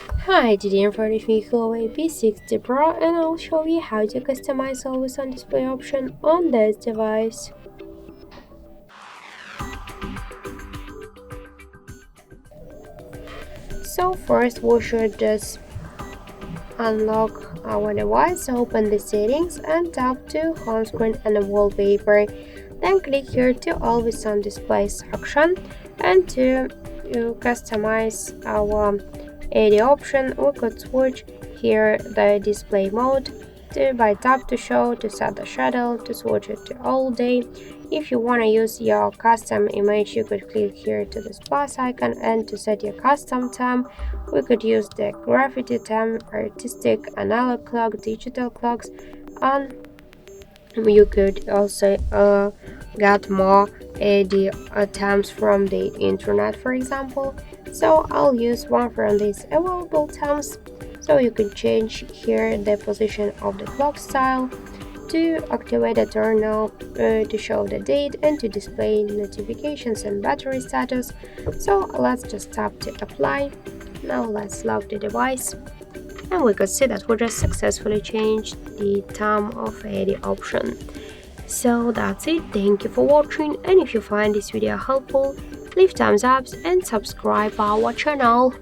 Hi, today I'm with me HUAWEI P60 Pro and I'll show you how to customize always on display option on this device. So first we should just unlock our device, open the settings and tap to home screen and wallpaper. Then click here to always on display section and to customize our AD option we could switch here the display mode by tap to show, to set the schedule, to switch it to all day. If you want to use your custom image, you could click here to this plus icon, and to set your custom theme we could use the graffiti theme, artistic, analog clock, digital clocks, and you could also get more AD themes from the internet, for example. So I'll use one from these available themes. So you can change here the position of the clock style, to activate a terminal, to show the date, and to display notifications and battery status. So let's just tap to apply. Now let's lock the device. And we could see that we just successfully changed the time of AD option. So that's it, thank you for watching, and if you find this video helpful, leave thumbs up and subscribe our channel.